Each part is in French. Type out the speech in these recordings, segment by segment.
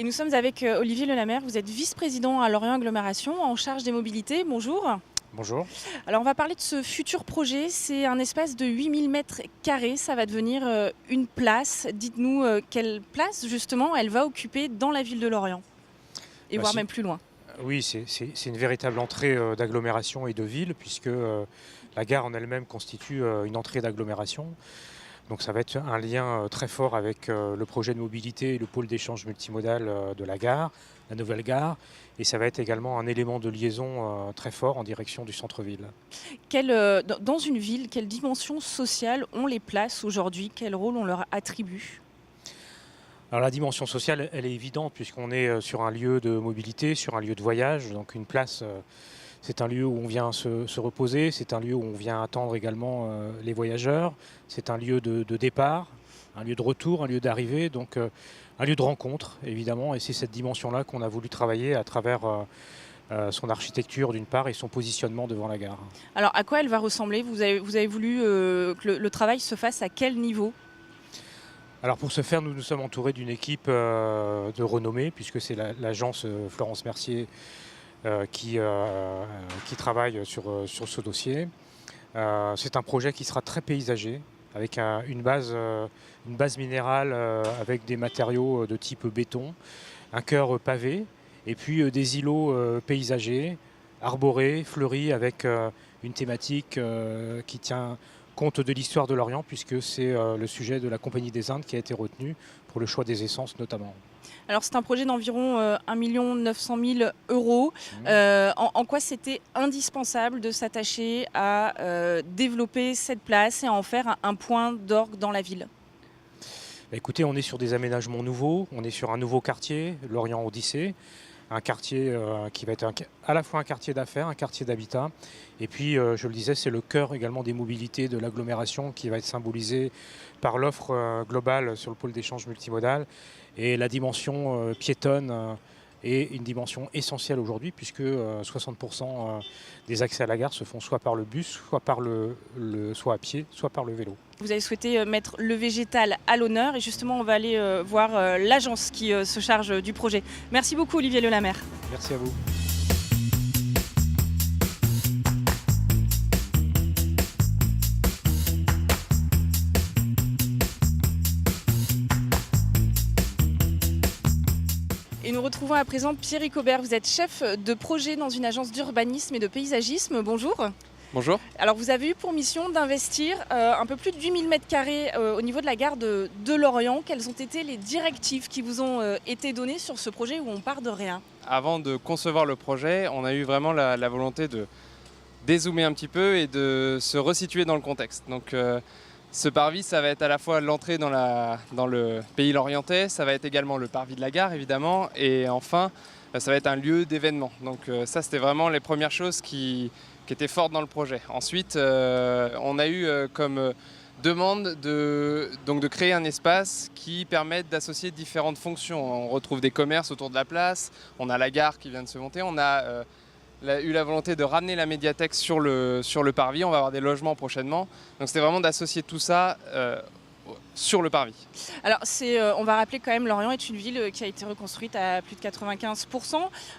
Et nous sommes avec Olivier Lelamer, vous êtes vice-président à Lorient Agglomération en charge des mobilités. Bonjour. Bonjour. Alors on va parler de ce futur projet, c'est un espace de 8000 mètres carrés, ça va devenir une place. Dites-nous quelle place justement elle va occuper dans la ville de Lorient et voire même plus loin. Oui, c'est une véritable entrée d'agglomération et de ville puisque la gare en elle-même constitue une entrée d'agglomération. Donc ça va être un lien très fort avec le projet de mobilité et le pôle d'échange multimodal de la gare, la nouvelle gare. Et ça va être également un élément de liaison très fort en direction du centre-ville. Dans une ville, quelle dimension sociale ont les places aujourd'hui? Quel rôle on leur attribue? Alors la dimension sociale, elle est évidente puisqu'on est sur un lieu de mobilité, sur un lieu de voyage. Donc une place, c'est un lieu où on vient se reposer, c'est un lieu où on vient attendre également les voyageurs, c'est un lieu de départ, un lieu de retour, un lieu d'arrivée, donc un lieu de rencontre évidemment. Et c'est cette dimension-là qu'on a voulu travailler à travers son architecture d'une part et son positionnement devant la gare. Alors à quoi elle va ressembler? Vous avez voulu que le travail se fasse à quel niveau? Alors pour ce faire, nous nous sommes entourés d'une équipe de renommée, puisque c'est l'agence Florence Mercier qui travaille sur ce dossier. C'est un projet qui sera très paysager, avec une base minérale avec des matériaux de type béton, un cœur pavé, et puis des îlots paysagers, arborés, fleuris, avec une thématique qui tient compte de l'histoire de l'Orient, puisque c'est le sujet de la Compagnie des Indes qui a été retenu pour le choix des essences notamment. Alors c'est un projet d'environ 1 900 000 euros. En quoi c'était indispensable de s'attacher à développer cette place et à en faire un point d'orgue dans la ville? Écoutez, on est sur des aménagements nouveaux, on est sur un nouveau quartier, Lorient Odyssée, un quartier qui va être à la fois un quartier d'affaires, un quartier d'habitat. Et puis, je le disais, c'est le cœur également des mobilités de l'agglomération qui va être symbolisé par l'offre globale sur le pôle d'échange multimodal. Et la dimension piétonne est une dimension essentielle aujourd'hui puisque 60% des accès à la gare se font soit par le bus, soit à pied, soit par le vélo. Vous avez souhaité mettre le végétal à l'honneur et justement on va aller voir l'agence qui se charge du projet. Merci beaucoup Olivier Lelamer. Merci à vous. Et nous retrouvons à présent Pierrick Aubert, vous êtes chef de projet dans une agence d'urbanisme et de paysagisme. Bonjour. Bonjour. Alors vous avez eu pour mission d'investir un peu plus de 8000 mètres carrés au niveau de la gare de Lorient. Quelles ont été les directives qui vous ont été données sur ce projet où on part de rien? Avant de concevoir le projet, on a eu vraiment la volonté de dézoomer un petit peu et de se resituer dans le contexte. Donc ce parvis, ça va être à la fois l'entrée dans le pays lorientais, ça va être également le parvis de la gare évidemment, et enfin ça va être un lieu d'événement. Donc ça c'était vraiment les premières choses qui étaient fortes dans le projet. Ensuite on a eu comme demande de créer un espace qui permette d'associer différentes fonctions. On retrouve des commerces autour de la place, on a la gare qui vient de se monter, on a eu la volonté de ramener la médiathèque sur le parvis, on va avoir des logements prochainement. Donc c'était vraiment d'associer tout ça sur le parvis. Alors on va rappeler quand même, Lorient est une ville qui a été reconstruite à plus de 95%.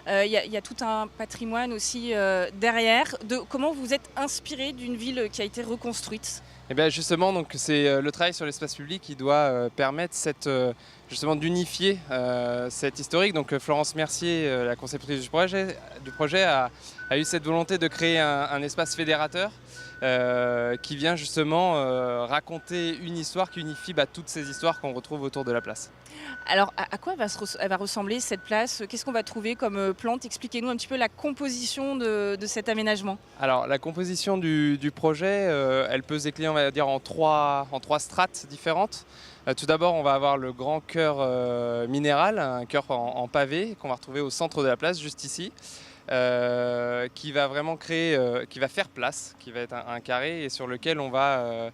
Il y a tout un patrimoine aussi derrière. Comment vous êtes inspiré d'une ville qui a été reconstruite? Et bien justement, donc c'est le travail sur l'espace public qui doit permettre justement d'unifier cette historique. Donc Florence Mercier, la conceptrice du projet a eu cette volonté de créer un espace fédérateur qui vient justement raconter une histoire qui unifie toutes ces histoires qu'on retrouve autour de la place. Alors à quoi elle va ressembler cette place? Qu'est-ce qu'on va trouver comme plante? Expliquez-nous un petit peu la composition de cet aménagement. Alors la composition du projet, elle peut se décliner on va dire en trois strates différentes. Tout d'abord on va avoir le grand cœur minéral, un cœur en pavé qu'on va retrouver au centre de la place juste ici. Qui va vraiment qui va faire place, qui va être un carré et sur lequel on va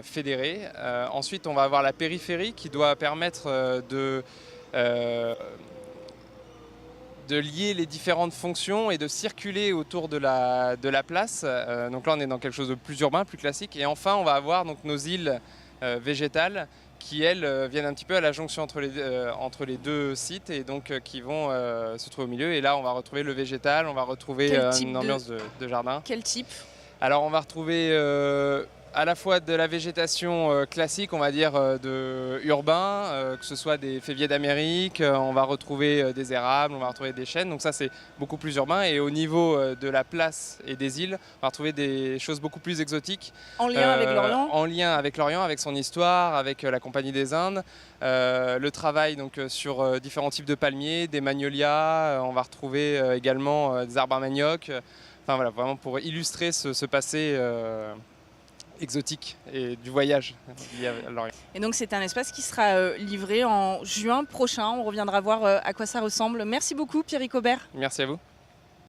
fédérer. Ensuite, on va avoir la périphérie qui doit permettre de lier les différentes fonctions et de circuler autour de la place. Donc là, on est dans quelque chose de plus urbain, plus classique. Et enfin, on va avoir donc nos îles végétales qui elles viennent un petit peu à la jonction entre les deux sites et donc qui vont se trouver au milieu. Et là, on va retrouver le végétal, on va retrouver une ambiance de jardin. Quel type? Alors, on va retrouver à la fois de la végétation classique, on va dire, urbain, que ce soit des féviers d'Amérique, on va retrouver des érables, on va retrouver des chênes, donc ça c'est beaucoup plus urbain. Et au niveau de la place et des îles, on va retrouver des choses beaucoup plus exotiques. En lien avec l'Orient? En lien avec l'Orient, avec son histoire, avec la Compagnie des Indes. Le travail donc, sur différents types de palmiers, des magnolias, on va retrouver également des arbres à manioc. Enfin voilà, vraiment pour illustrer ce passé exotique et du voyage lié à l'Orient. Et donc c'est un espace qui sera livré en juin prochain. On reviendra voir à quoi ça ressemble. Merci beaucoup Pierrick Aubert. Merci à vous.